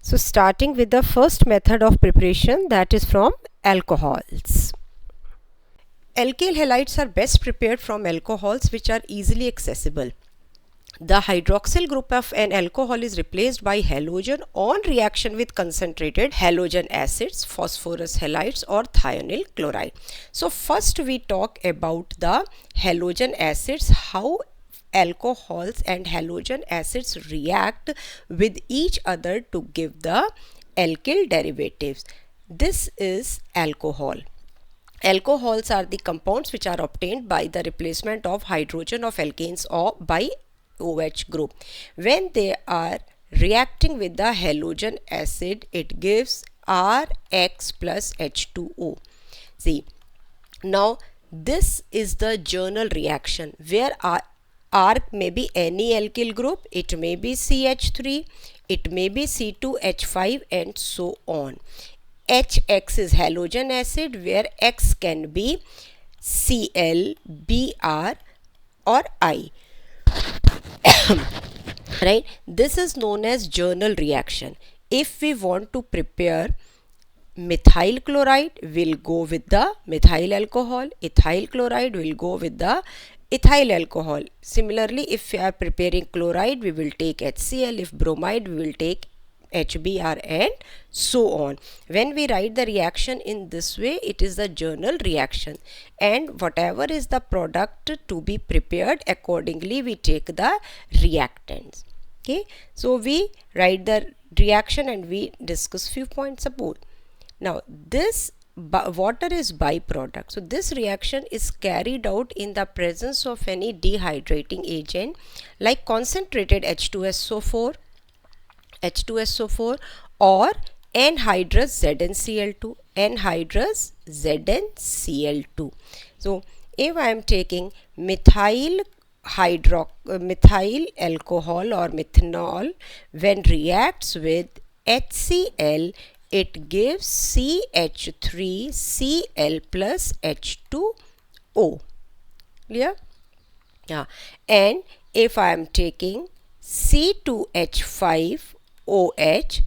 So starting with the first method of preparation, that is from alcohols. Alkyl halides are best prepared from alcohols which are easily accessible. The hydroxyl group of an alcohol is replaced by halogen on reaction with concentrated halogen acids, phosphorus halides or thionyl chloride. So first we talk about the halogen acids, how alcohols and halogen acids react with each other to give the alkyl derivatives. This is alcohol. Alcohols are the compounds which are obtained by the replacement of hydrogen of alkanes or by OH group. When they are reacting with the halogen acid, it gives RX plus H2O. See, now this is the journal reaction where R may be any alkyl group, it may be CH3, it may be C2H5 and so on. HX is halogen acid where X can be Cl, Br or I. Right, this is known as journal reaction. If we want to prepare methyl chloride, we'll go with the methyl alcohol. Ethyl chloride will go with the ethyl alcohol. Similarly, if we are preparing chloride, we will take HCl. If bromide, we will take HBr and so on. When we write the reaction in this way, it is the journal reaction, and whatever is the product to be prepared, accordingly we take the reactants. Okay, so we write the reaction and we discuss few points about. Now this water is byproduct. So this reaction is carried out in the presence of any dehydrating agent like concentrated H2SO4 or anhydrous ZnCl2, anhydrous ZnCl2. So if I am taking methyl alcohol or methanol, when reacts with HCl, it gives CH3Cl plus H2O. Clear? Yeah. And if I am taking C2H5OH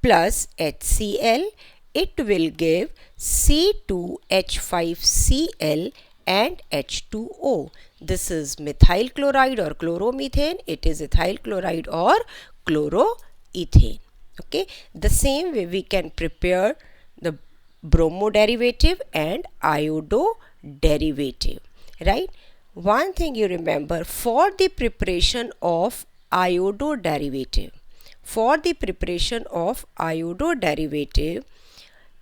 plus HCl, it will give C2H5Cl and H2O. This is methyl chloride or chloromethane. It is ethyl chloride or chloroethane. Okay, the same way we can prepare the bromo derivative and iodo derivative, right? One thing you remember, for the preparation of iodo derivative,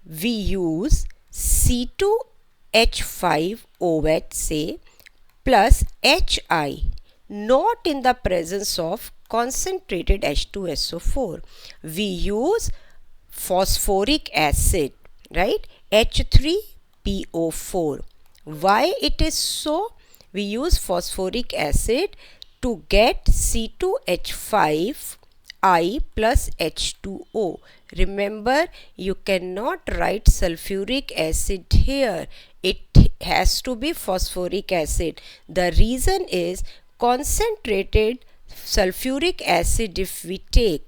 we use C2H5OH say plus HI, not in the presence of concentrated H2SO4. We use phosphoric acid, right? H3PO4. Why it is so? We use phosphoric acid to get C2H5I plus H2O. Remember, you cannot write sulfuric acid here. It has to be phosphoric acid. The reason is concentrated sulfuric acid, if we take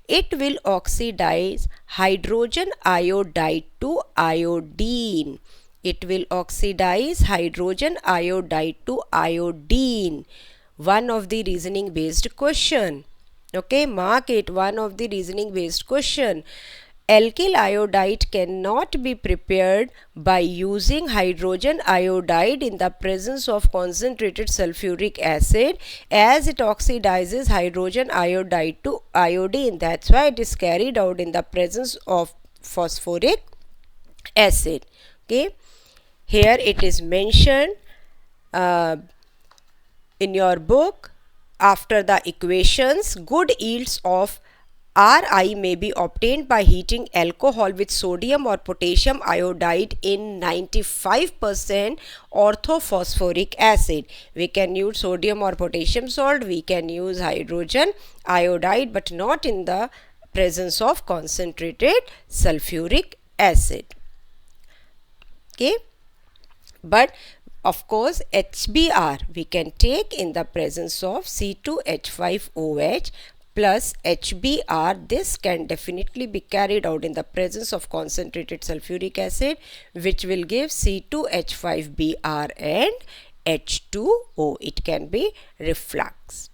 it will oxidize hydrogen iodide to iodine. It will oxidize hydrogen iodide to iodine. One of the reasoning based question. Okay, mark it, one of the reasoning based question. Alkyl iodide cannot be prepared by using hydrogen iodide in the presence of concentrated sulfuric acid, as it oxidizes hydrogen iodide to iodine. That's why it is carried out in the presence of phosphoric acid. Okay, here it is mentioned in your book. After the equations, good yields of Ri may be obtained by heating alcohol with sodium or potassium iodide in 95% orthophosphoric acid. We can use sodium or potassium salt, we can use hydrogen iodide, but not in the presence of concentrated sulfuric acid. Okay, but Of course, HBr we can take in the presence of C2H5OH plus HBr. This can definitely be carried out in the presence of concentrated sulfuric acid, which will give C2H5Br and H2O. It can be refluxed.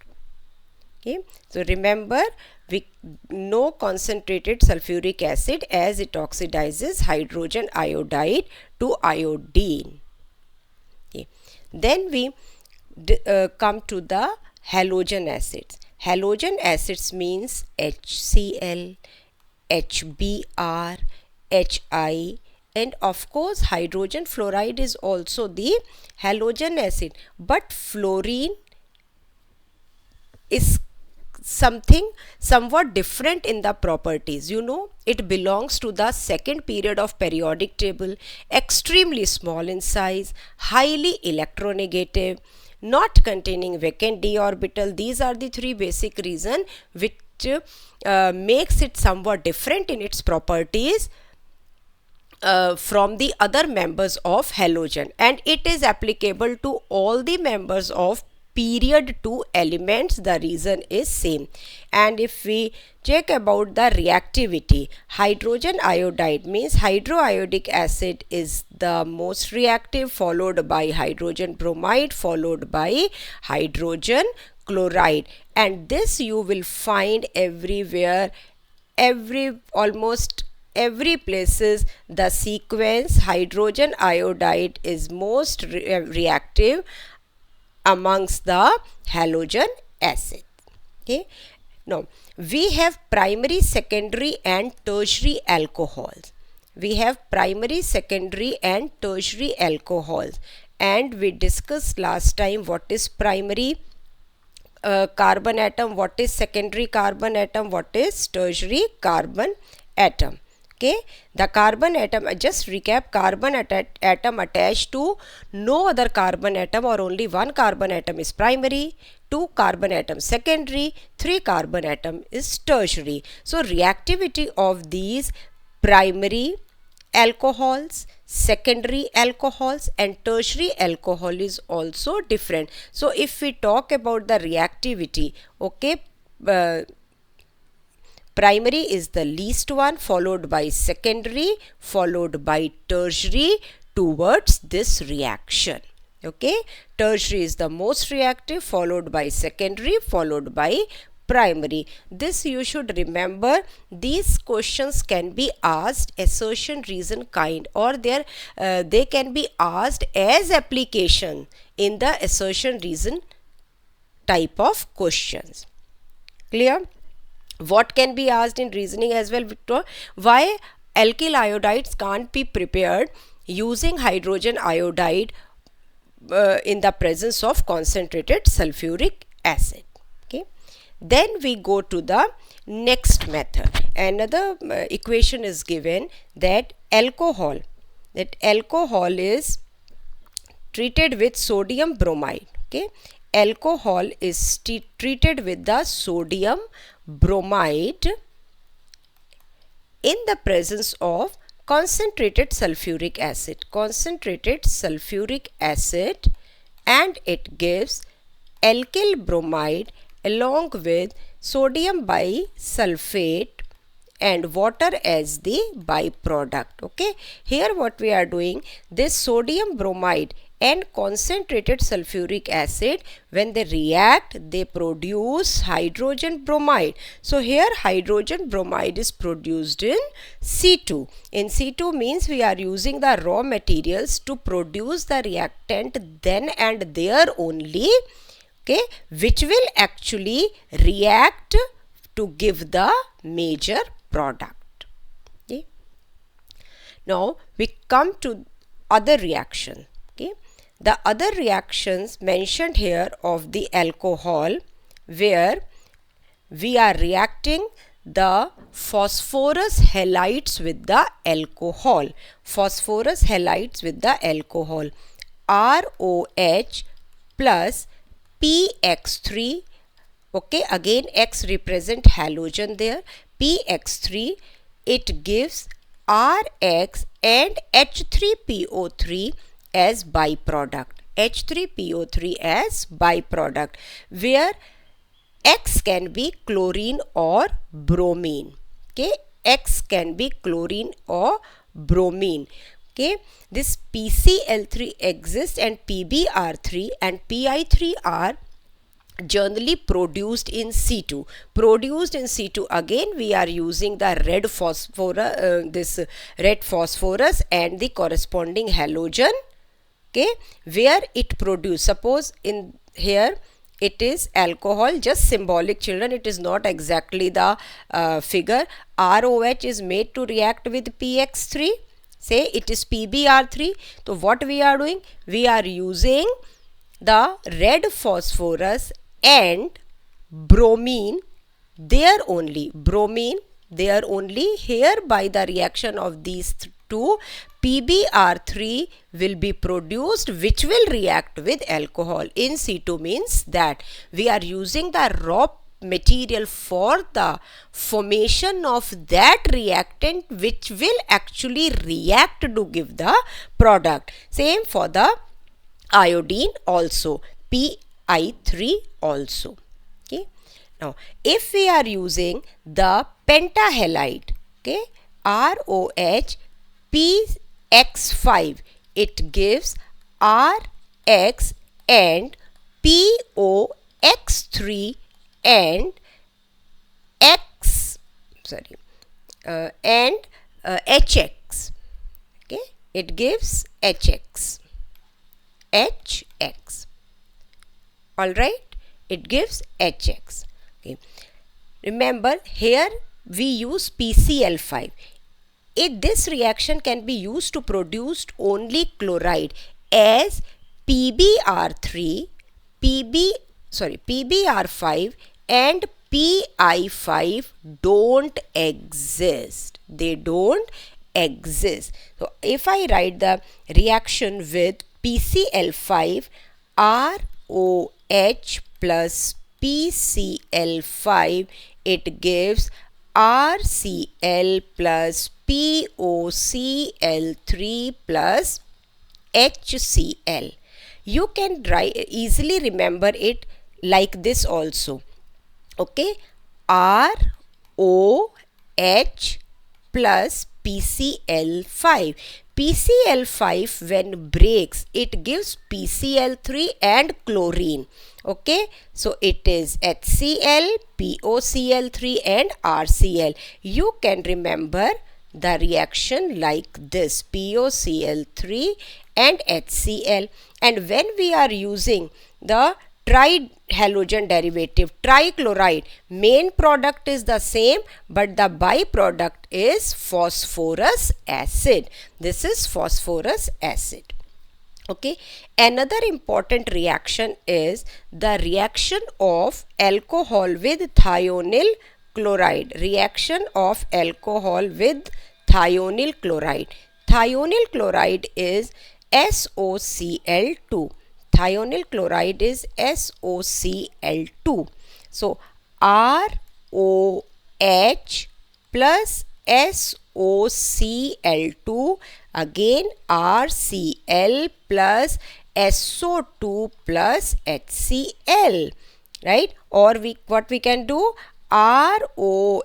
Okay, so remember, we know concentrated sulfuric acid as it oxidizes hydrogen iodide to iodine. Okay. Then we come to the halogen acids. Halogen acids means HCl, HBr, HI, and of course hydrogen fluoride is also the halogen acid, but fluorine is something somewhat different in the properties. You know, it belongs to the second period of periodic table, extremely small in size, highly electronegative, not containing vacant d orbital. These are the three basic reasons which makes it somewhat different in its properties from the other members of halogen, and it is applicable to all the members of period 2 elements. The reason is same. And if we check about the reactivity, hydrogen iodide means hydroiodic acid is the most reactive, followed by hydrogen bromide, followed by hydrogen chloride, and this you will find everywhere, almost every places. The sequence hydrogen iodide is most reactive amongst the halogen acid. Okay, now we have primary, secondary and tertiary alcohols. We have primary, secondary and tertiary alcohols, and we discussed last time what is primary carbon atom, what is secondary carbon atom, what is tertiary carbon atom. Okay, the carbon atom, just recap, carbon atom attached to no other carbon atom or only one carbon atom is primary, 2 carbon atom secondary, 3 carbon atom is tertiary. So reactivity of these primary alcohols, secondary alcohols and tertiary alcohol is also different. So if we talk about the reactivity, okay, primary is the least one, followed by secondary, followed by tertiary towards this reaction. Okay, tertiary is the most reactive, followed by secondary, followed by primary. This you should remember. These questions can be asked assertion reason kind, or they can be asked as application in the assertion reason type of questions. Clear? What can be asked in reasoning as well, Victor? Why alkyl iodides can't be prepared using hydrogen iodide in the presence of concentrated sulfuric acid. Okay, then we go to the next method. Another equation is given that alcohol is treated with sodium bromide. Okay, alcohol is treated with the sodium bromide in the presence of concentrated sulfuric acid, and it gives alkyl bromide along with sodium bisulfate and water as the byproduct. Okay, here what we are doing, this sodium bromide and concentrated sulfuric acid, when they react, they produce hydrogen bromide. So here hydrogen bromide is produced in C2. In C2 means we are using the raw materials to produce the reactant then and there only, okay, which will actually react to give the major product. Okay, now we come to other reaction. Okay, the other reactions mentioned here of the alcohol, where we are reacting the phosphorus halides with the alcohol. Phosphorus halides with the alcohol. ROH plus PX3. Okay, again X represent halogen there. PX3, it gives RX and H3PO3 as byproduct. H3PO3 as byproduct, where X can be chlorine or bromine. Okay, X can be chlorine or bromine. Okay, this PCl3 exists and PbR3 and Pi3 are generally produced in C2. Produced in C2, again we are using the red phosphorus and the corresponding halogen. Okay, where it produce, suppose in here it is alcohol, just symbolic children, it is not exactly the figure. ROH is made to react with PX3, say it is PbR3. So what we are doing, we are using the red phosphorus and bromine there only, here by the reaction of these two, PbR3 will be produced, which will react with alcohol in C2. Means that we are using the raw material for the formation of that reactant which will actually react to give the product. Same for the iodine also, Pi3 also. Okay, now if we are using the pentahalide, okay, ROH PX5, it gives RX and POX3 and HX. Okay, it gives HX. Alright, it gives HX. Okay. Remember, here we use PCl5. This reaction can be used to produce only chloride, as PbR5 and Pi5 don't exist. They don't exist. So if I write the reaction with PCl5, ROH plus PCl5, it gives RCl plus POCl3 plus HCl. You can easily remember it like this also. Okay, ROH plus PCl5. PCl5 when breaks, it gives PCl3 and chlorine. Okay, so it is HCl, POCl3 and RCl. You can remember the reaction like this, POCl3 and HCl. And when we are using the trihalogen derivative, trichloride, main product is the same, but the byproduct is phosphorus acid. This is phosphorus acid. Okay, another important reaction is the reaction of alcohol with thionyl chloride. Reaction of alcohol with thionyl chloride. Thionyl chloride is SOCl2. Thionyl chloride is SOCl2. So ROH plus SOCl2, again RCl plus SO2 plus HCl, right? Or what we can do, ROH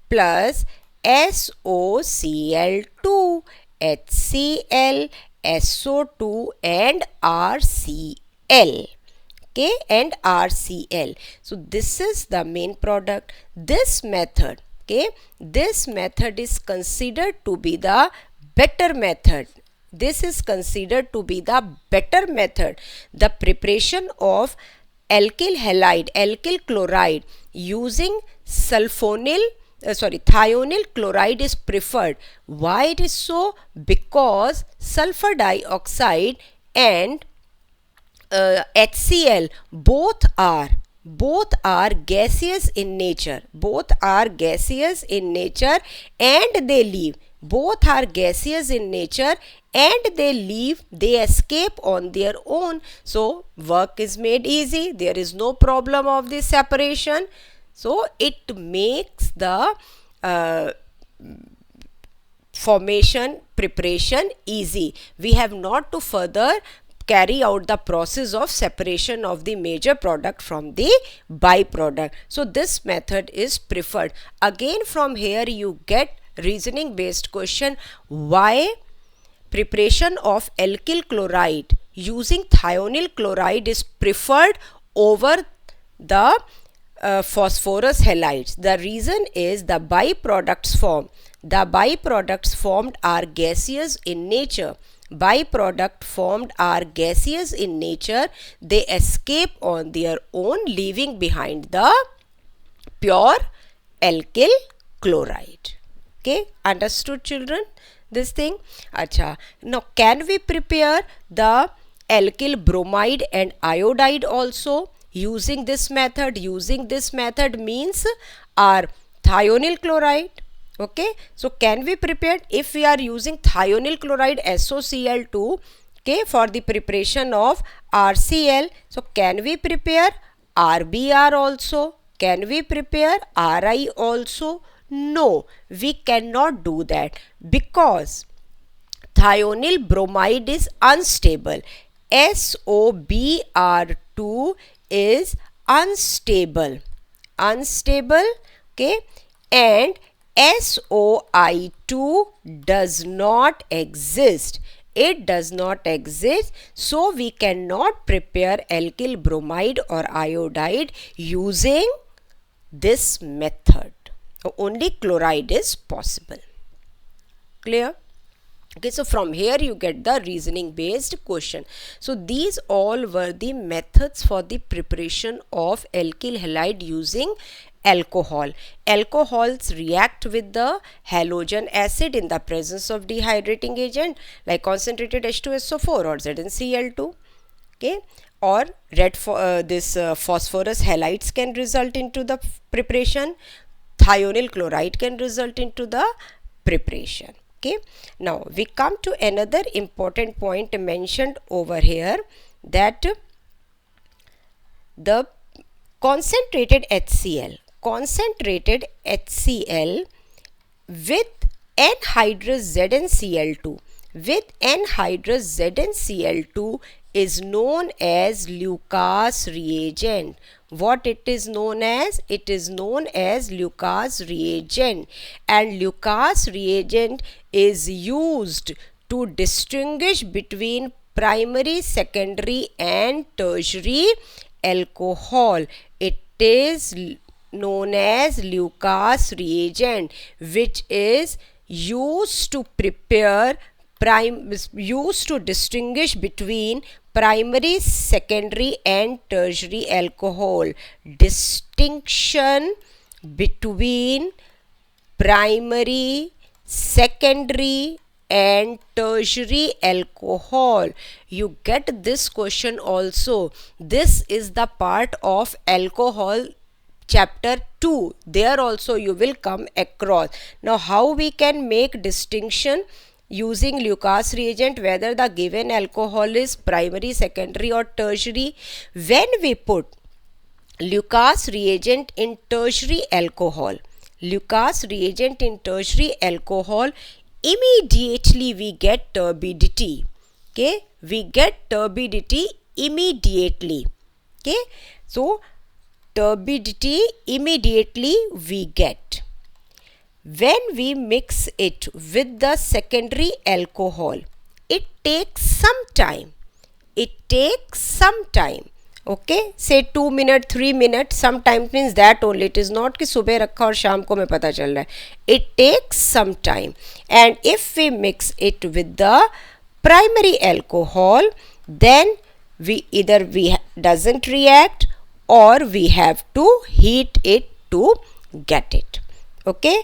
plus SOCl2, HCl, SO2 and RCl. Okay, and RCl. So this is the main product. This method, okay, this method is considered to be the better method. This is considered to be the better method. The preparation of alkyl halide, alkyl chloride using thionyl chloride is preferred. Why it is so? Because sulfur dioxide and HCl both are gaseous in nature. Both are gaseous in nature and they leave. Both are gaseous in nature and they escape on their own. So work is made easy. There is no problem of this separation. So it makes the formation preparation easy. We have not to further carry out the process of separation of the major product from the byproduct. So this method is preferred. Again, from here you get reasoning based question: why preparation of alkyl chloride using thionyl chloride is preferred over the phosphorus halides. The reason is the byproducts formed are gaseous in nature. Byproduct formed are gaseous in nature. They escape on their own, leaving behind the pure alkyl chloride. Okay, understood children this thing? Acha. Now can we prepare the alkyl bromide and iodide also using this method? Using this method means our thionyl chloride. Okay, so can we prepare, if we are using thionyl chloride SOCl2, okay, for the preparation of RCl, so can we prepare RBr also? Can we prepare Ri also? No, we cannot do that because thionyl bromide is unstable. SOBr2 is unstable, okay, and SOI2 does not exist. It does not exist, so we cannot prepare alkyl bromide or iodide using this method. Only chloride is possible. Clear? Okay, so from here you get the reasoning based question. So these all were the methods for the preparation of alkyl halide using alcohol. Alcohols react with the halogen acid in the presence of dehydrating agent like concentrated H2SO4 or ZnCl2. Okay, or phosphorus halides can result into the preparation. Thionyl chloride can result into the preparation. Okay, now we come to another important point mentioned over here, that the concentrated HCl with anhydrous ZnCl2 is known as Lucas reagent. What it is known as? It is known as Lucas reagent, and Lucas reagent is used to distinguish between primary, secondary and tertiary alcohol. It is known as Lucas reagent, which is used to distinguish between primary, secondary and tertiary alcohol. Distinction between primary, secondary and tertiary alcohol. You get this question also. This is the part of alcohol chapter 2. There also you will come across. Now how we can make distinction using Lucas reagent whether the given alcohol is primary, secondary or tertiary? When we put Lucas reagent in tertiary alcohol, immediately we get turbidity. Okay, we get turbidity immediately. Okay, so turbidity immediately we get. When we mix it with the secondary alcohol, it takes some time. Okay, say 2 minutes, 3 minutes, sometimes means that only. It is not कि सुबह रखा और शाम को मैं पता चल रहा है. It takes some time. And if we mix it with the primary alcohol, then we doesn't react or we have to heat it to get it. Okay.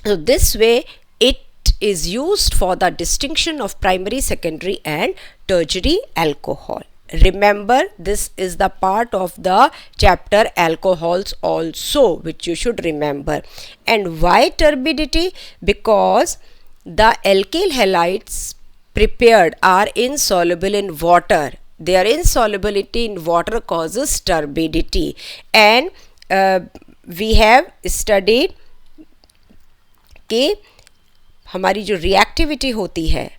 So this way it is used for the distinction of primary, secondary and tertiary alcohol. Remember, this is the part of the chapter alcohols also, which you should remember. And why turbidity? Because the alkyl halides prepared are insoluble in water. Their insolubility in water causes turbidity. And we have studied कि हमारी जो reactivity होती है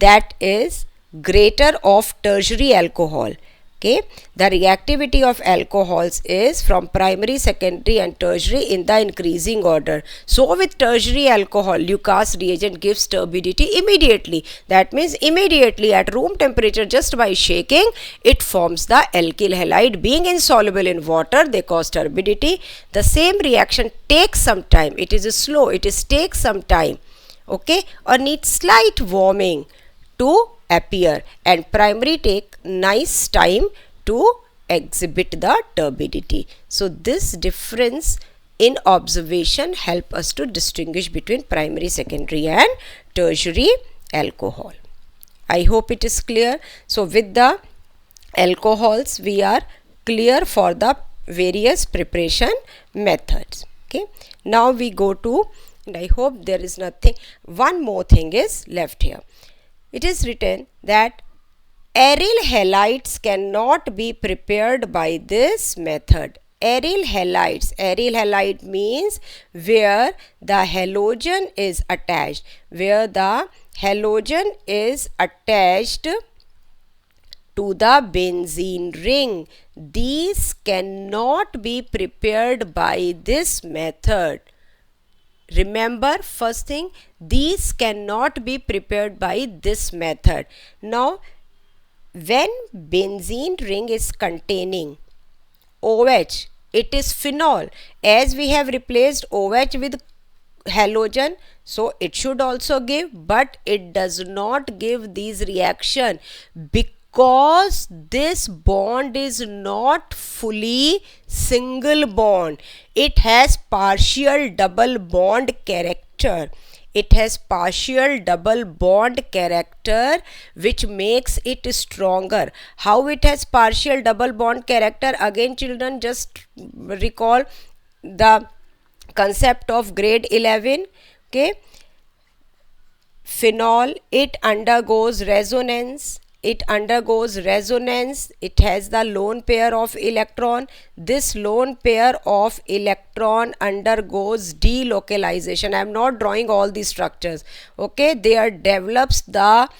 that is greater of tertiary alcohol. Okay, the reactivity of alcohols is from primary, secondary and tertiary in the increasing order. So with tertiary alcohol, Lucas reagent gives turbidity immediately. That means immediately at room temperature, just by shaking, it forms the alkyl halide. Being insoluble in water, they cause turbidity. The same reaction takes some time. It is slow. It takes some time. Okay, or needs slight warming to appear, and primary take nice time to exhibit the turbidity. So this difference in observation help us to distinguish between primary, secondary and tertiary alcohol. I hope it is clear. So with the alcohols we are clear for the various preparation methods. Okay, now we go to, and I hope there is nothing, one more thing is left here. It is written that aryl halides cannot be prepared by this method. Aryl halide means where the halogen is attached. Where the halogen is attached to the benzene ring. These cannot be prepared by this method. Remember, first thing, these cannot be prepared by this method. Now, when benzene ring is containing OH, it is phenol. As we have replaced OH with halogen, so it should also give, but it does not give these reaction because this bond is not fully single bond. It has partial double bond character. It has partial double bond character which makes it stronger. How it has partial double bond character? Again children, just recall the concept of grade 11. Okay, phenol, it undergoes resonance. It has the lone pair of electron. This lone pair of electron undergoes delocalization. I am not drawing all these structures. Okay, there develops the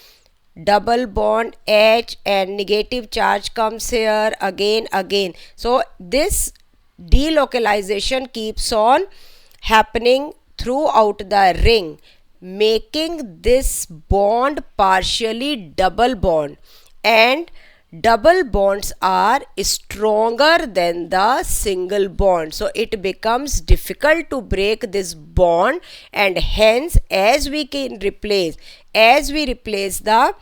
double bond H and negative charge comes here again. So this delocalization keeps on happening throughout the ring, making this bond partially double bond, and double bonds are stronger than the single bond. So it becomes difficult to break this bond, and hence as we replace the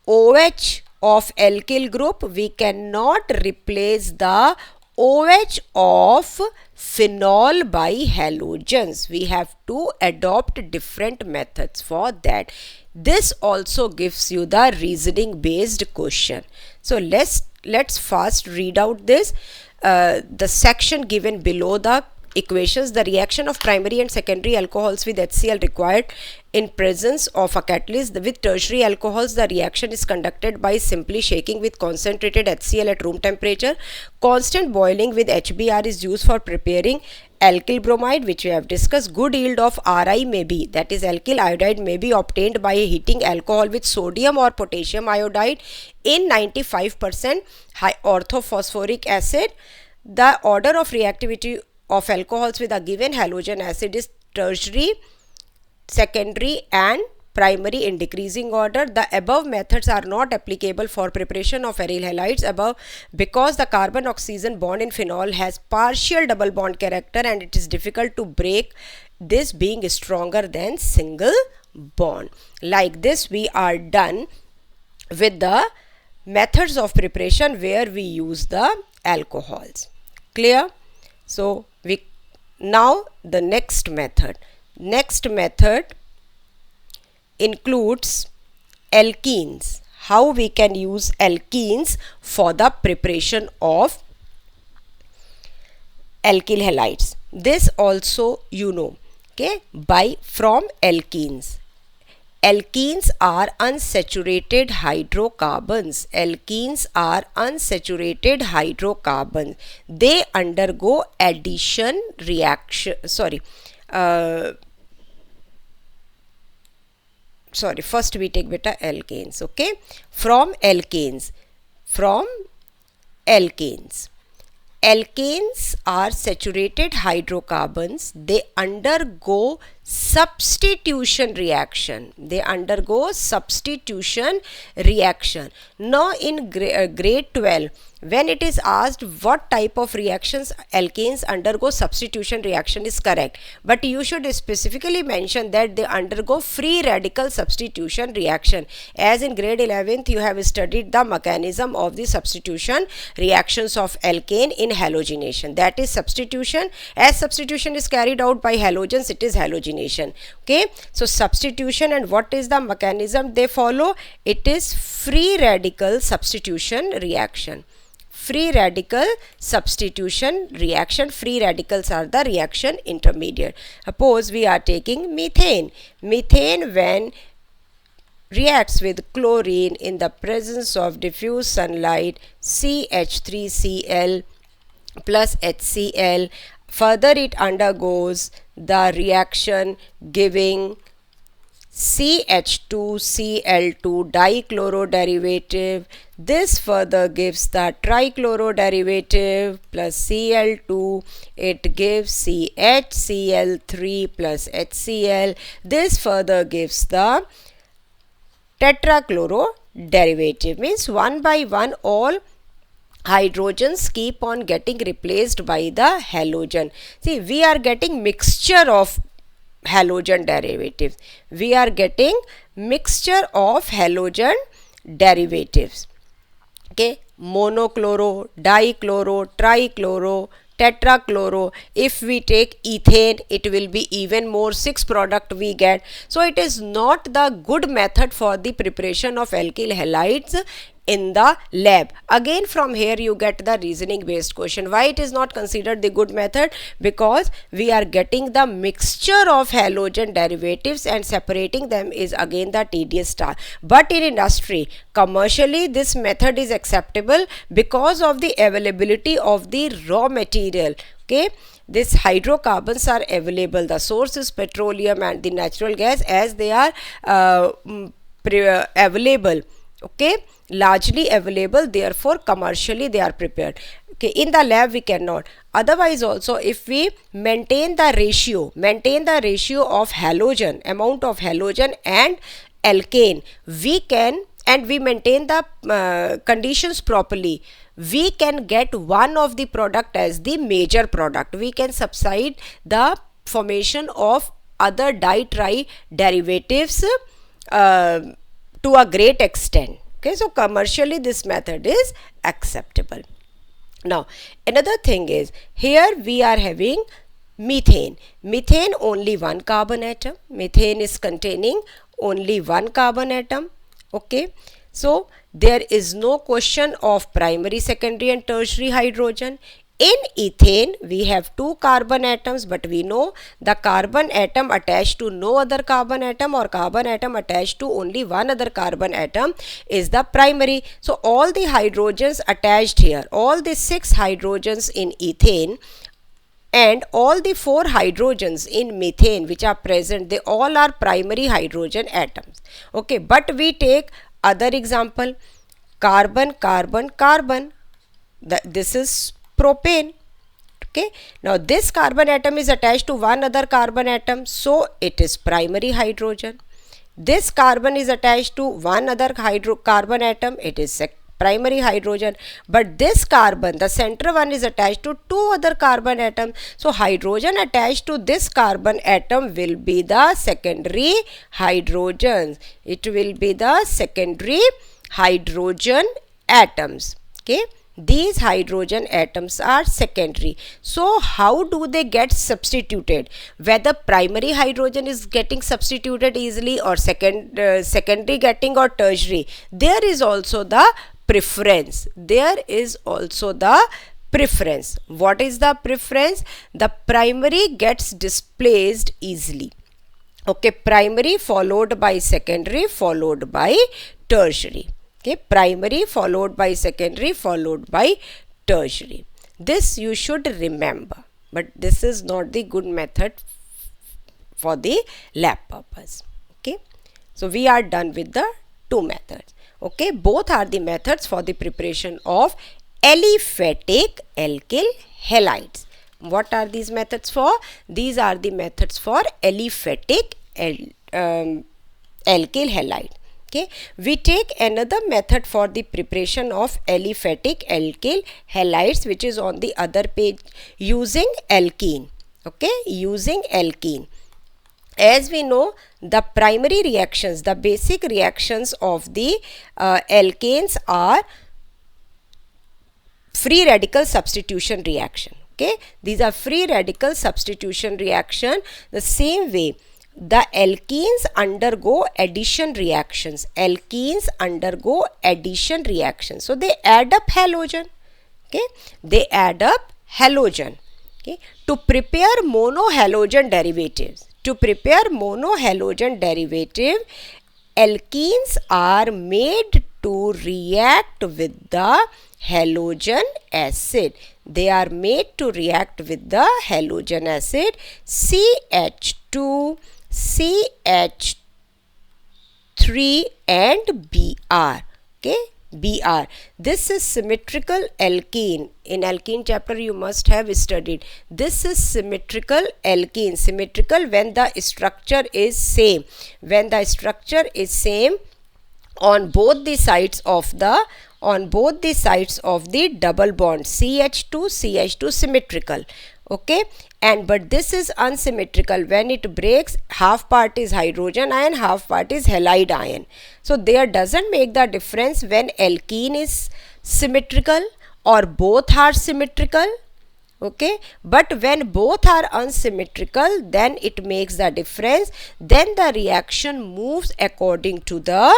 OH of alkyl group, we cannot replace the OH of phenol by halogens. We have to adopt different methods for that. This also gives you the reasoning based question. So let's fast read out this. The section given below the equations. The reaction of primary and secondary alcohols with HCl required in presence of a catalyst. With tertiary alcohols, the reaction is conducted by simply shaking with concentrated HCl at room temperature. Constant boiling with HBr is used for preparing alkyl bromide, which we have discussed. Good yield of Ri may be, that is alkyl iodide, may be obtained by heating alcohol with sodium or potassium iodide in 95% high orthophosphoric acid. The order of reactivity of alcohols with a given halogen acid is tertiary, secondary and primary in decreasing order. The above methods are not applicable for preparation of aryl halides because the carbon oxygen bond in phenol has partial double bond character and it is difficult to break, this being stronger than single bond. Like this we are done with the methods of preparation where we use the alcohols. Clear? So now the next method includes alkenes. How we can use alkenes for the preparation of alkyl halides. This also you know, okay, from alkenes. Alkenes are unsaturated hydrocarbons. They undergo addition reaction. sorry, first we take beta alkanes. Okay, from alkanes, alkanes are saturated hydrocarbons. They undergo substitution reaction. Now in grade 12, when it is asked what type of reactions alkanes undergo substitution reaction is correct, but you should specifically mention that they undergo free radical substitution reaction. As in grade 11th you have studied the mechanism of the substitution reactions of alkane in halogenation. That is substitution. As substitution is carried out by halogens, it is halogenation. Okay, so substitution, and what is the mechanism they follow? It is free radical substitution reaction. Free radicals are the reaction intermediate. Suppose we are taking methane. Methane, when reacts with chlorine in the presence of diffuse sunlight, CH3Cl plus HCl, further it undergoes the reaction giving CH2Cl2 dichloro-derivative. This further gives the trichloro-derivative plus Cl2. It gives CHCl3 plus HCl. This further gives the tetrachloro-derivative. Means one by one all hydrogens keep on getting replaced by the halogen. See, we are getting mixture of halogen derivatives. Okay, monochloro, dichloro, trichloro, tetrachloro. If we take ethane, it will be even more, 6 product we get. So it is not the good method for the preparation of alkyl halides in the lab. Again, from here you get the reasoning based question. Why it is not considered the good method? Because we are getting the mixture of halogen derivatives and separating them is again the tedious task. But in industry, commercially this method is acceptable because of the availability of the raw material. Okay, these hydrocarbons are available. The source is petroleum and the natural gas, as they are available. Okay, largely available, therefore commercially they are prepared. Okay, in the lab we cannot. Otherwise also, if we maintain the ratio of halogen, amount of halogen and alkane, we can, and we maintain the conditions properly, we can get one of the product as the major product. We can subside the formation of other di-tri derivatives to a great extent. Okay, so commercially this method is acceptable. Now another thing is, here we are having methane. Methane, only one carbon atom. Methane is containing only one carbon atom. Okay, so there is no question of primary, secondary and tertiary hydrogen. In ethane, we have 2 carbon atoms, but we know the carbon atom attached to no other carbon atom or carbon atom attached to only one other carbon atom is the primary. So all the hydrogens attached here, all the 6 hydrogens in ethane and all the 4 hydrogens in methane which are present, they all are primary hydrogen atoms. Okay, but we take other example, carbon, carbon, carbon. This is propane. Okay, now this carbon atom is attached to one other carbon atom, so it is primary hydrogen. This carbon is attached to one other carbon atom, it is primary hydrogen. But this carbon, the center one, is attached to 2 other carbon atoms, so hydrogen attached to this carbon atom will be the secondary hydrogens. It will be the secondary hydrogen atoms. Okay, these hydrogen atoms are secondary. So how do they get substituted? Whether primary hydrogen is getting substituted easily or secondary getting or tertiary, there is also the preference. What is the preference? The primary gets displaced easily. Okay, primary followed by secondary followed by tertiary. Okay, primary followed by secondary followed by tertiary. This you should remember, but this is not the good method for the lab purpose. Okay, So we are done with the two methods. Okay, both are the methods for the preparation of aliphatic alkyl halides. What are these methods for? These are the methods for aliphatic alkyl halide. Okay, we take another method for the preparation of aliphatic alkyl halides, which is on the other page, using alkene. Okay, using alkene. As we know, the primary reactions, the basic reactions of the alkanes are free radical substitution reaction. Okay, these are free radical substitution reaction. The same way, the alkenes undergo addition reactions. Alkenes undergo addition reactions. So they add up halogen. Okay, they add up halogen. Okay, to prepare monohalogen derivatives. To prepare monohalogen derivative, alkenes are made to react with the halogen acid. They are made to react with the halogen acid CH2, CH3 and Br. Okay, Br. This is symmetrical alkene. In alkene chapter you must have studied. This is symmetrical alkene. Symmetrical when the structure is same. When the structure is same on both the sides of the double bond CH2 symmetrical. Okay, and but this is unsymmetrical. When it breaks, half part is hydrogen ion, half part is halide ion. So there doesn't make the difference when alkene is symmetrical or both are symmetrical. Okay, but when both are unsymmetrical, then it makes the difference. Then the reaction moves according to the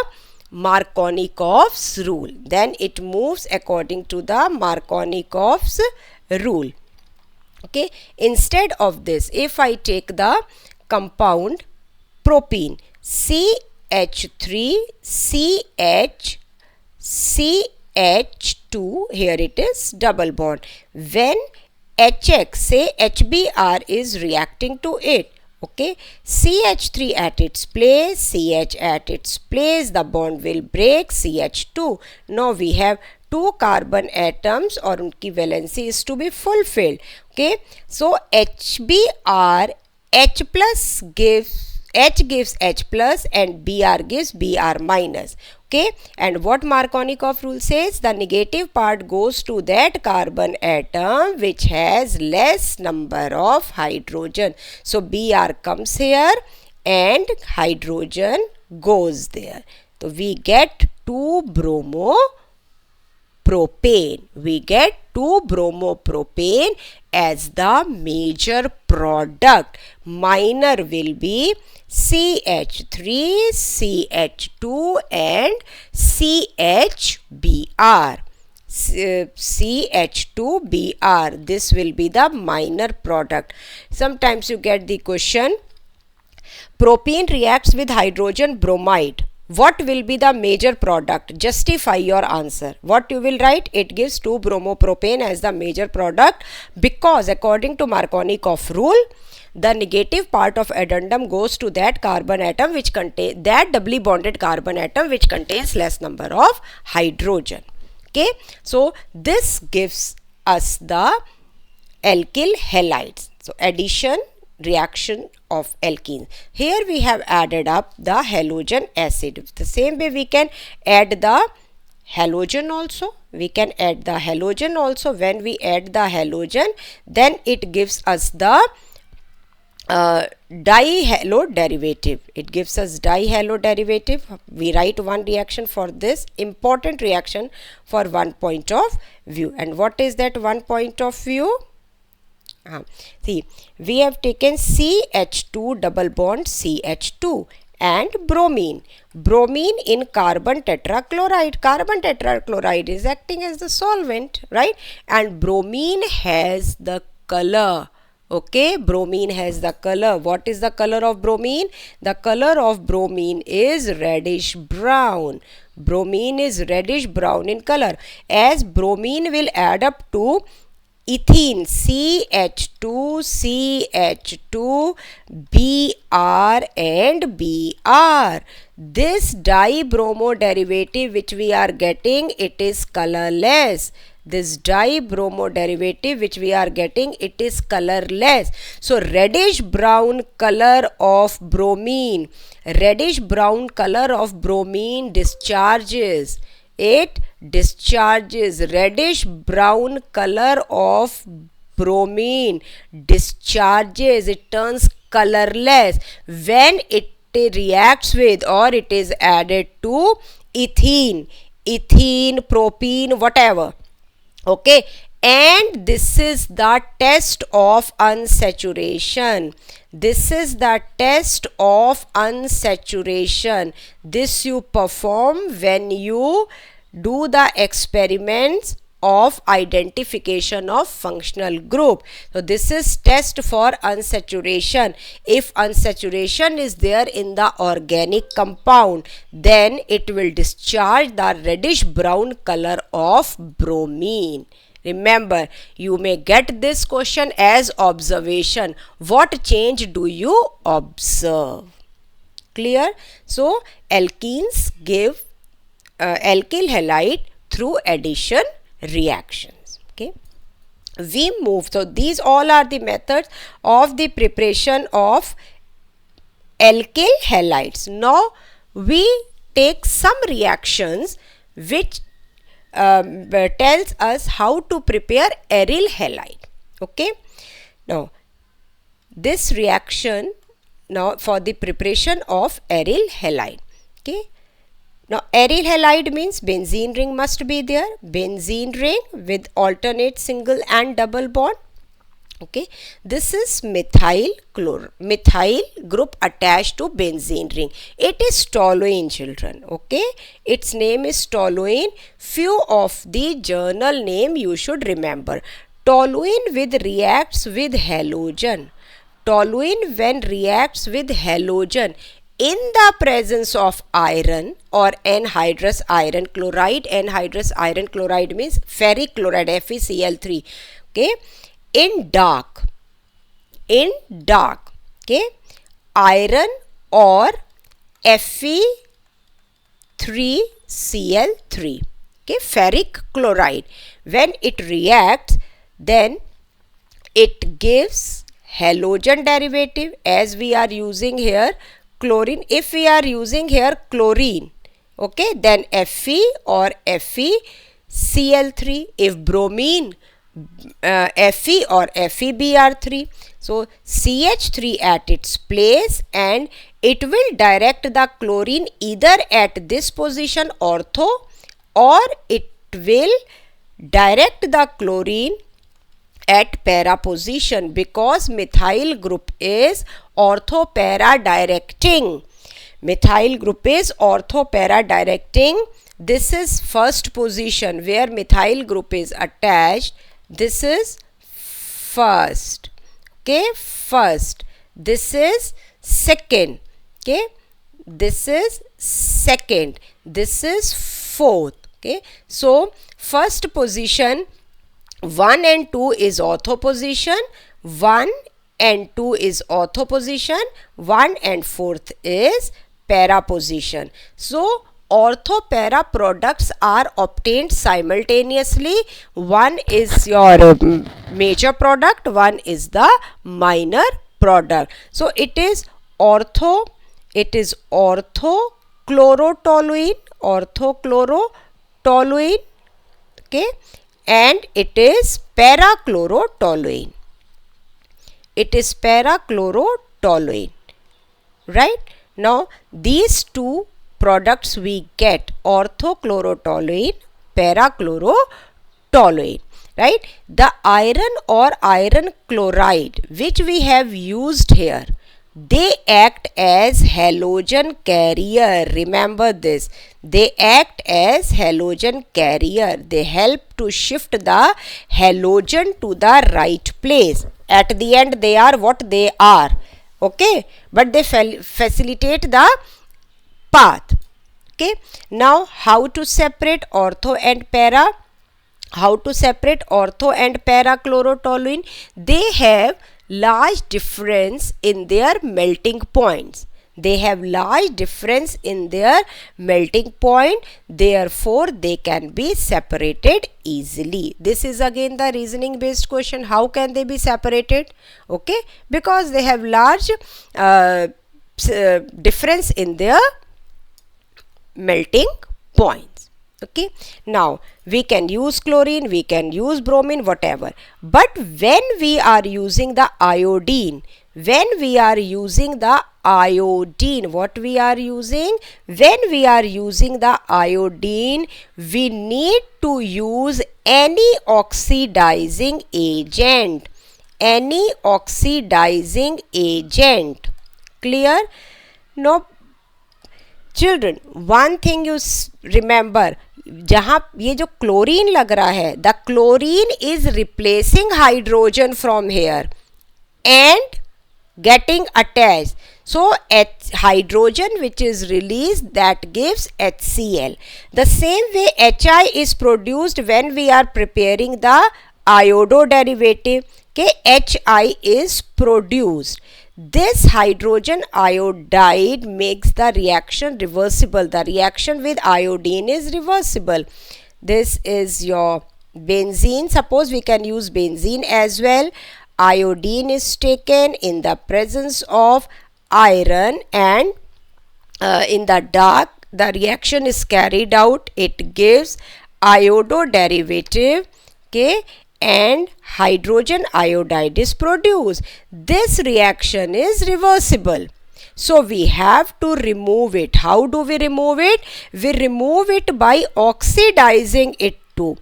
Markovnikov's rule. Then it moves according to the Markovnikov's rule. Okay, instead of this, if I take the compound propene CH3CH2, here it is double bond. When HX, say HBr is reacting to it. Okay, CH3 at its place, CH at its place, the bond will break, CH2. Now we have two carbon atoms और उनकी valency is to be fulfilled. Okay, so HBr, H plus gives H plus and Br gives Br minus. Okay, and what Markovnikov rule says? The negative part goes to that carbon atom which has less number of hydrogen. So Br comes here and hydrogen goes there. So we get 2 bromopropane. We get 2 bromopropane as the major product. Minor will be CH3, CH2 and CHBr. CH2Br. This will be the minor product. Sometimes you get the question, propene reacts with hydrogen bromide. What will be the major product? Justify your answer. What you will write? It gives 2 bromopropane as the major product because according to Markovnikov rule, the negative part of addendum goes to that carbon atom which contains that doubly bonded carbon atom which contains less number of hydrogen. Okay, so this gives us the alkyl halides. So addition reaction of alkenes. Here we have added up the halogen acid. The same way we can add the halogen also. We can add the halogen also. When we add the halogen, then it gives us the dihalo derivative. It gives us dihalo derivative. We write one reaction for this important reaction for one point of view. And what is that one point of view? See, we have taken CH2 double bond CH2 and bromine. Bromine in carbon tetrachloride. Carbon tetrachloride is acting as the solvent, right? And bromine has the color. Okay, bromine has the color. What is the color of bromine? The color of bromine is reddish brown. Bromine is reddish brown in color. As bromine will add up to ethene, CH2, Br and Br. This dibromo derivative which we are getting, it is colorless. This dibromo derivative which we are getting, it is colorless. So reddish brown color of bromine, reddish brown color of bromine discharges. It discharges. Reddish brown color of bromine discharges. It turns colorless when it reacts with or it is added to ethene, propene, whatever. Okay, and this is the test of unsaturation. This is the test of unsaturation. This you perform when you do the experiments of identification of functional group. So this is test for unsaturation. If unsaturation is there in the organic compound, then it will discharge the reddish brown color of bromine. Remember, you may get this question as observation. What change do you observe? Clear? So alkenes give alkyl halide through addition reactions. Okay, we move. So these all are the methods of the preparation of alkyl halides. Now we take some reactions which tells us how to prepare aryl halide. Okay, now this reaction now for the preparation of aryl halide. Okay, now aryl halide means benzene ring must be there, benzene ring with alternate single and double bond. Okay, this is methyl group attached to benzene ring. It is toluene, children. Okay, its name is toluene. Few of the journal name you should remember. Toluene with reacts with halogen. Toluene when reacts with halogen in the presence of iron or anhydrous iron chloride. Anhydrous iron chloride means ferric chloride, FeCl3. Okay, in dark, okay, iron or Fe3Cl3, okay, ferric chloride. When it reacts, then it gives halogen derivative, as we are using here chlorine. If we are using here chlorine, okay, then Fe or FeCl3. If bromine, Fe or FeBr3. So CH3 at its place, and it will direct the chlorine either at this position ortho, or it will direct the chlorine at para position, because methyl group is ortho para directing. Methyl group is ortho para directing. This is first position where methyl group is attached. This is first. Okay, first. This is second. Okay, this is second. This is fourth. Okay, so first position 1 and 2 is ortho position, 1 and 2 is ortho position, 1 and 4th is para position. So ortho para products are obtained simultaneously. One is your major product, one is the minor product. So it is orthochlorotoluene, okay, and it is parachlorotoluene. It is parachlorotoluene, right? Now these two products we get, orthochlorotoluene, parachlorotoluene, right? The iron or iron chloride which we have used here, they act as halogen carrier. Remember this, they act as halogen carrier. They help to shift the halogen to the right place. At the end they are what they are, okay, but they facilitate the path. Okay, now how to separate ortho and para? How to separate ortho and para-chlorotoluene? They have large difference in their melting points. They have large difference in their melting point, therefore they can be separated easily. This is again the reasoning based question. How can they be separated? Okay, because they have large difference in their melting points. Okay, now we can use chlorine, we can use bromine, whatever, but when we are using the iodine, what we are using? When we are using the iodine, we need to use any oxidizing agent. Clear? Now children, one thing you remember, जहाँ ये जो chlorine लग रहा है, the chlorine is replacing hydrogen from here and getting attached. So hydrogen which is released, that gives HCl. The same way HI is produced when we are preparing the iodo derivative. Okay, HI is produced. This hydrogen iodide makes the reaction reversible. The reaction with iodine is reversible. This is your benzene. Suppose we can use benzene as well. Iodine is taken in the presence of iron, and in the dark the reaction is carried out. It gives iodo derivative. Okay, and hydrogen iodide is produced. This reaction is reversible. So we have to remove it. How do we remove it? We remove it by oxidizing it to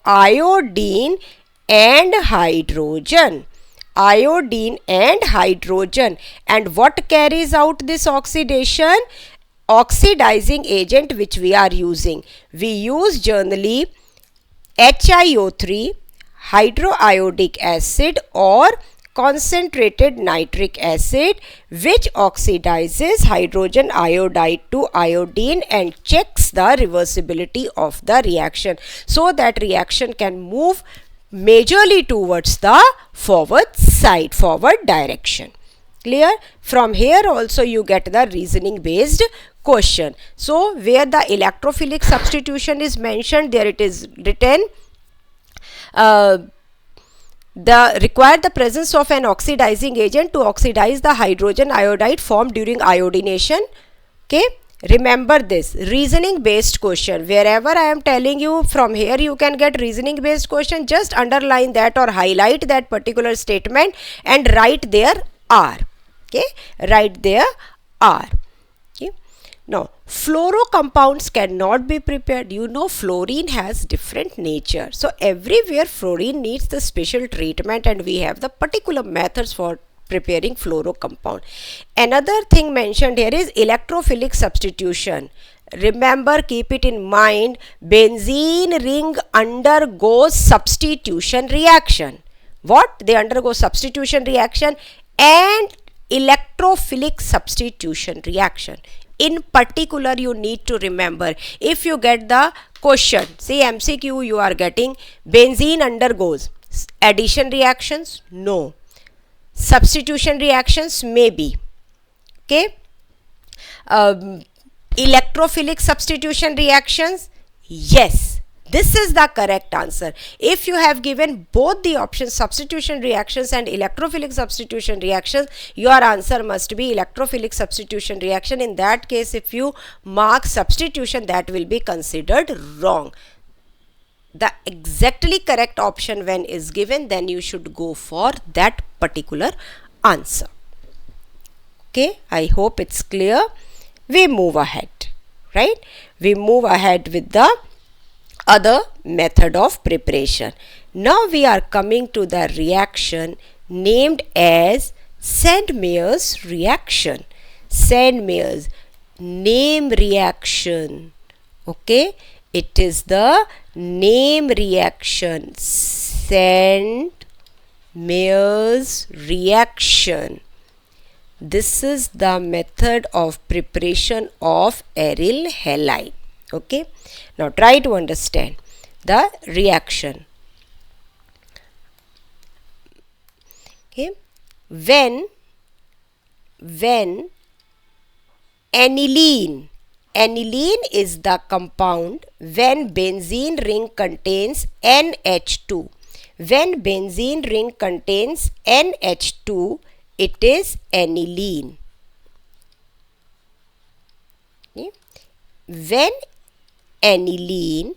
iodine and hydrogen. And what carries out this oxidation? Oxidizing agent which we are using. We use generally HiO3, hydroiodic acid, or concentrated nitric acid, which oxidizes hydrogen iodide to iodine and checks the reversibility of the reaction, so that reaction can move majorly towards the forward direction. Clear? From here also you get the reasoning based question. So where the electrophilic substitution is mentioned, there it is written, require the presence of an oxidizing agent to oxidize the hydrogen iodide formed during iodination. Okay, remember this reasoning based question. Wherever I am telling you, from here you can get reasoning based question, just underline that or highlight that particular statement and write there R. Okay, write there R. Okay. Now fluoro compounds cannot be prepared. You know fluorine has different nature. So everywhere fluorine needs the special treatment, and we have the particular methods for preparing fluoro compound. Another thing mentioned here is electrophilic substitution. Remember, keep it in mind, benzene ring undergoes substitution reaction. What? They undergo substitution reaction and electrophilic substitution reaction. In particular, you need to remember, if you get the question, say MCQ, you are getting benzene undergoes addition reactions? No. Substitution reactions? Maybe. Okay. Electrophilic substitution reactions? Yes. This is the correct answer. If you have given both the options, substitution reactions and electrophilic substitution reactions, your answer must be electrophilic substitution reaction. In that case, if you mark substitution, that will be considered wrong. The exactly correct option when is given, then you should go for that particular answer. Okay, I hope it's clear. We move ahead, right? We move ahead with the other method of preparation. Now we are coming to the reaction named as Sandmeyer's reaction. Sandmeyer's name reaction. Okay, it is the name reaction. Sandmeyer's reaction. This is the method of preparation of aryl halide. Okay, now try to understand the reaction. Okay, when aniline is the compound when benzene ring contains NH2. When benzene ring contains NH2, it is aniline. Okay. When aniline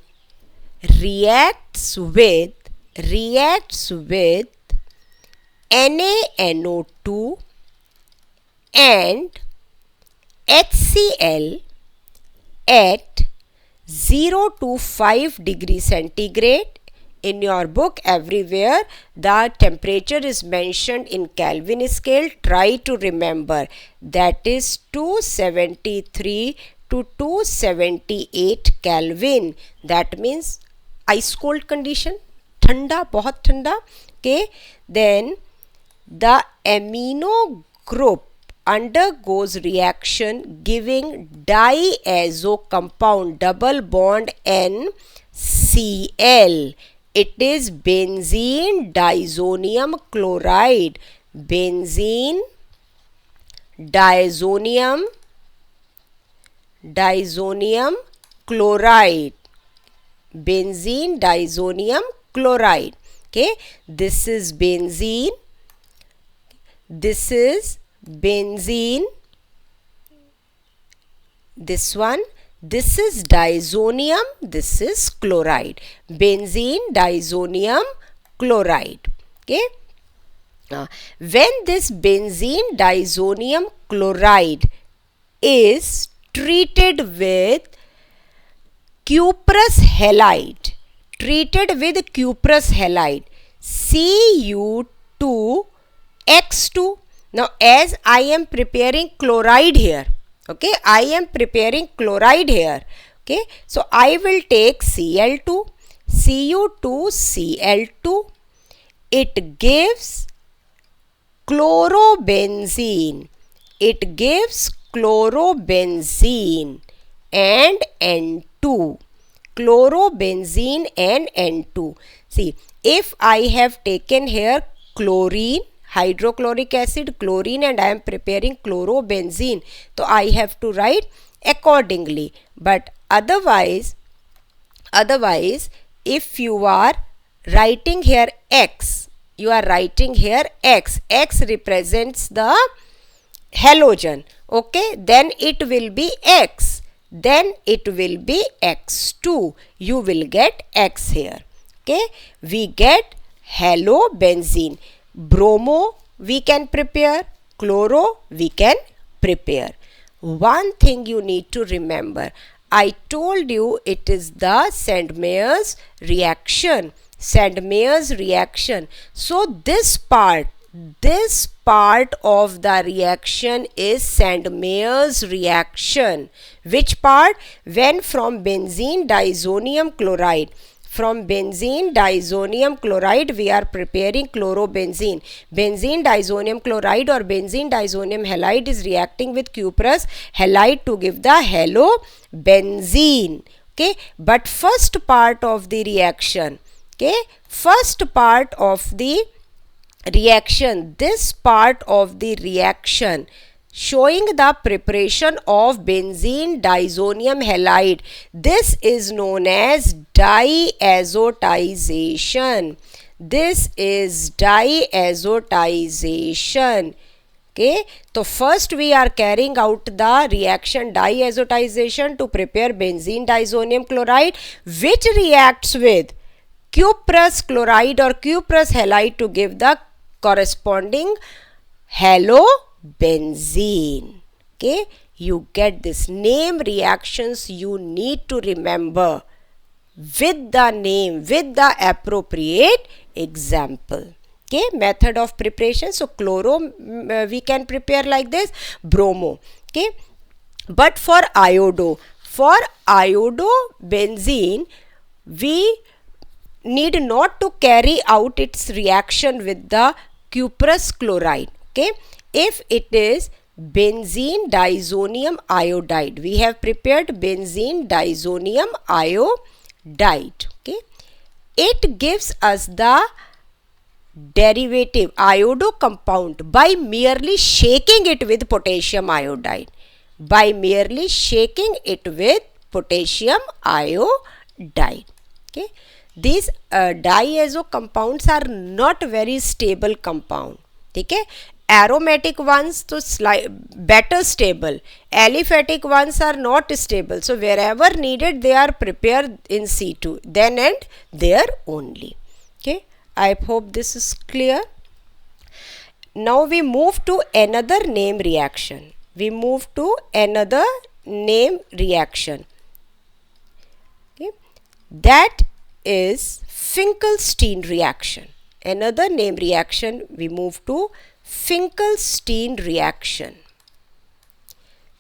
reacts with NaNO2 and HCl at 0 to 5 degrees centigrade. In your book everywhere the temperature is mentioned in Kelvin scale. Try to remember that is 273 to 278 Kelvin. That means ice cold condition, ठंडा, बहुत ठंडा. Okay, then the amino group undergoes reaction giving diazo compound double bond NCl. It is benzene diazonium chloride. Benzene diazonium chloride. Benzene diazonium chloride. Okay, this is benzene. This is benzene. This one. This is diazonium, this is chloride. Benzene diazonium chloride. Okay. When this benzene diazonium chloride is treated with cuprous halide, Cu2X2. Now as I am preparing chloride here, okay, I am preparing chloride here. Okay, so I will take Cl2, Cu2Cl2. It gives chlorobenzene. It gives chlorobenzene and N2. Chlorobenzene and N2. See, if I have taken here chlorine, hydrochloric acid, chlorine, and I am preparing chlorobenzene, so I have to write accordingly. But otherwise if you are writing here X, X represents the halogen. Okay, then it will be X. Then it will be X2. You will get X here. Okay, we get halobenzene. Bromo we can prepare, chloro we can prepare. One thing you need to remember, I told you it is the Sandmeyer's reaction. So this part of the reaction is Sandmeyer's reaction. Which part? When from benzene diazonium chloride we are preparing chlorobenzene. Benzene diazonium chloride or benzene diazonium halide is reacting with cuprous halide to give the halobenzene. Okay, but first part of the reaction, this part of the reaction showing the preparation of benzene diazonium halide, this is known as diazotization. Okay, so first we are carrying out the reaction diazotization to prepare benzene diazonium chloride, which reacts with cuprous chloride or cuprous halide to give the corresponding halobenzene. Okay, you get this. Name reactions you need to remember with the name, with the appropriate example. Okay, method of preparation. So chloro we can prepare like this, bromo. Okay, but for iodobenzene we need not to carry out its reaction with the cuprous chloride. Okay, if it is benzene diazonium iodide. We have prepared benzene diazonium iodide. Okay, it gives us the derivative iodo compound by merely shaking it with potassium iodide. By merely shaking it with potassium iodide. Okay, these diazo compounds are not very stable compound. ठीक है, aromatic ones तो better stable, aliphatic ones are not stable, so wherever needed they are prepared in C2, then and there only. Okay, I hope this is clear. Now we move to another name reaction. We move to another name reaction. Okay, that is Finkelstein reaction. Another name reaction, we move to Finkelstein reaction.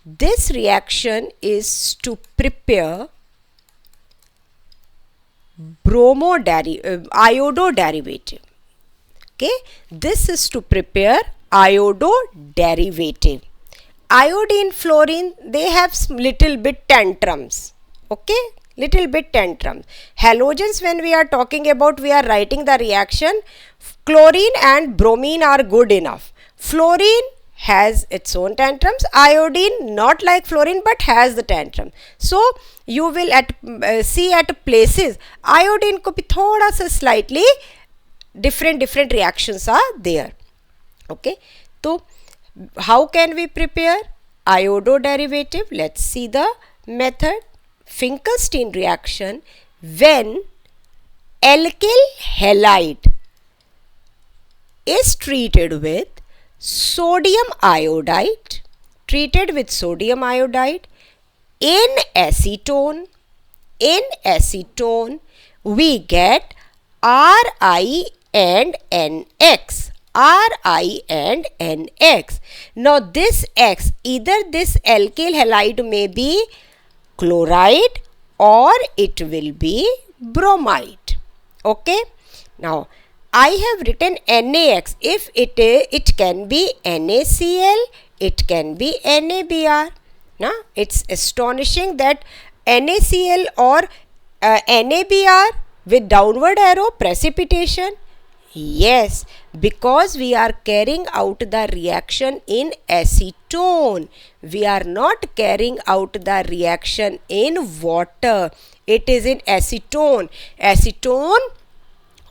This reaction is to prepare iodo derivative. Okay, this is to prepare iodo derivative. Iodine, fluorine, they have little bit tantrums. Okay, little bit tantrums. Halogens, when we are talking about, we are writing the reaction. Chlorine and bromine are good enough. Fluorine has its own tantrums. Iodine, not like fluorine, but has the tantrum. So you will see at places iodine को भी थोड़ा सा slightly different reactions are there. Okay, so how can we prepare iodo derivative? Let's see the method. Finkelstein reaction, when alkyl halide is treated with sodium iodide, in acetone, we get Ri and NX. Now this X, either this alkyl halide may be chloride or it will be bromide. Okay, now I have written NaX. If it can be NaCl, it can be NaBr. Now it's astonishing that NaCl or NaBr with downward arrow precipitation. Yes, because we are carrying out the reaction in acetone. We are not carrying out the reaction in water. It is in acetone. Acetone,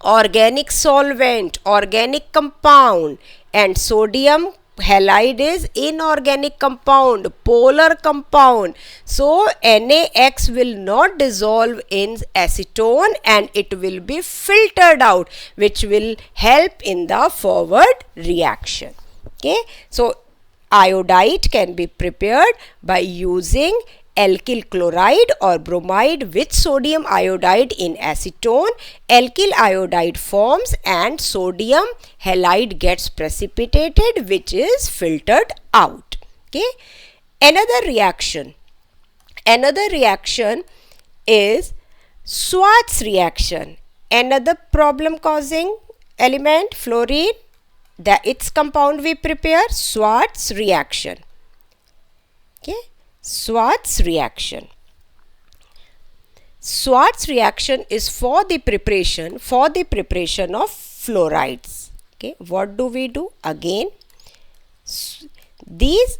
organic solvent, organic compound, and sodium halide is inorganic compound, polar compound. So NaX will not dissolve in acetone and it will be filtered out, which will help in the forward reaction. Okay, so iodide can be prepared by using alkyl chloride or bromide with sodium iodide in acetone. Alkyl iodide forms and sodium halide gets precipitated, which is filtered out. Okay, another reaction is Schwarz reaction. Another problem causing element, fluorine, its compound we prepare, Schwarz reaction. Okay, Schwarz reaction. Schwarz reaction is for the preparation of fluorides. Okay, what do we do? Again, these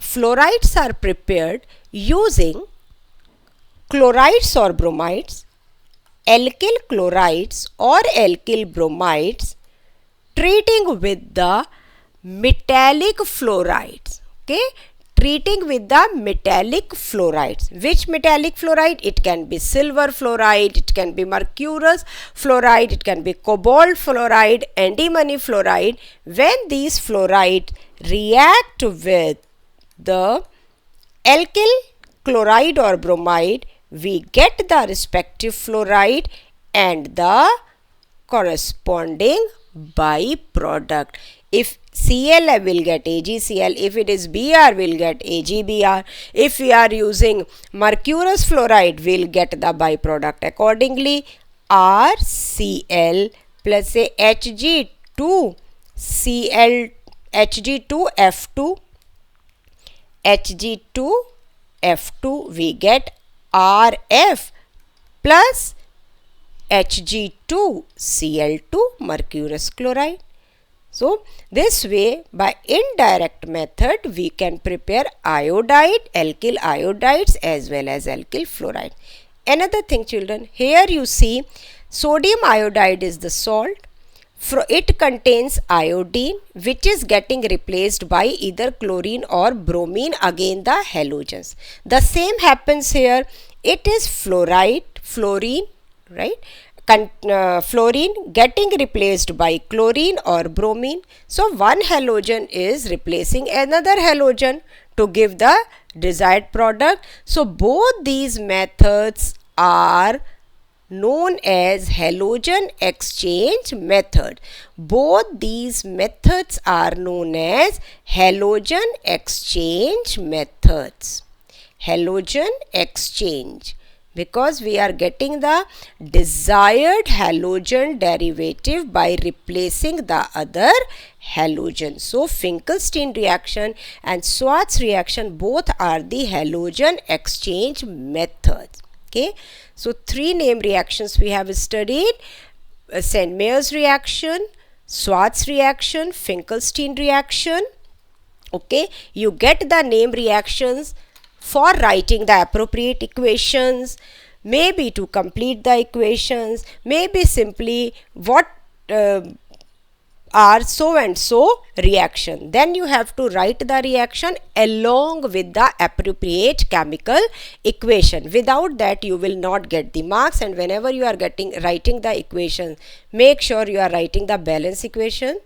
fluorides are prepared using chlorides or bromides, alkyl chlorides or alkyl bromides, treating with the metallic fluorides. Okay, treating with the metallic fluorides. Which metallic fluoride? It can be silver fluoride, it can be mercurous fluoride, it can be cobalt fluoride, antimony fluoride. When these fluorides react with the alkyl chloride or bromide, we get the respective fluoride and the corresponding byproduct. If Cl, I will get AgCl. If it is Br, we'll get AgBr. If we are using mercurous fluoride, we'll get the byproduct accordingly. RCl plus a Hg2Cl Hg2F2 Hg2F2, we get Rf plus Hg2Cl2 mercurous chloride. So this way, by indirect method, we can prepare iodide, alkyl iodides as well as alkyl fluoride. Another thing, children, here you see sodium iodide is the salt. It contains iodine, which is getting replaced by either chlorine or bromine, again the halogens. The same happens here. It is fluorine, right? Fluorine getting replaced by chlorine or bromine. So one halogen is replacing another halogen to give the desired product. So both these methods are known as halogen exchange method. Both these methods are known as halogen exchange methods. Halogen exchange, because we are getting the desired halogen derivative by replacing the other halogen. So Finkelstein reaction and Schwarz reaction both are the halogen exchange methods. Okay, so three name reactions we have studied: Saint-Meyer's reaction, Schwarz reaction, Finkelstein reaction. Okay, you get the name reactions for writing the appropriate equations, maybe to complete the equations, maybe simply what are so and so reaction. Then you have to write the reaction along with the appropriate chemical equation. Without that you will not get the marks, and whenever you are writing the equation, make sure you are writing the balance equation,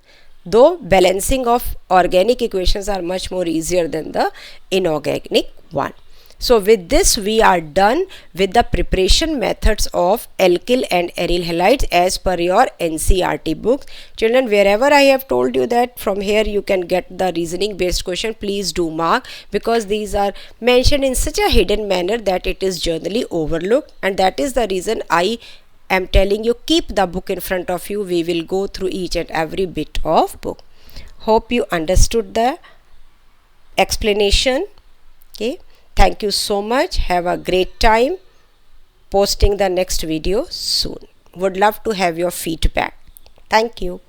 though balancing of organic equations are much more easier than the inorganic one. So with this we are done with the preparation methods of alkyl and aryl halides as per your NCERT books. Children, wherever I have told you that from here you can get the reasoning based question, please do mark, because these are mentioned in such a hidden manner that it is generally overlooked, and that is the reason I am telling you, keep the book in front of you. We will go through each and every bit of book. Hope you understood the explanation. Okay, thank you so much. Have a great time. Posting the next video soon. Would love to have your feedback. Thank you.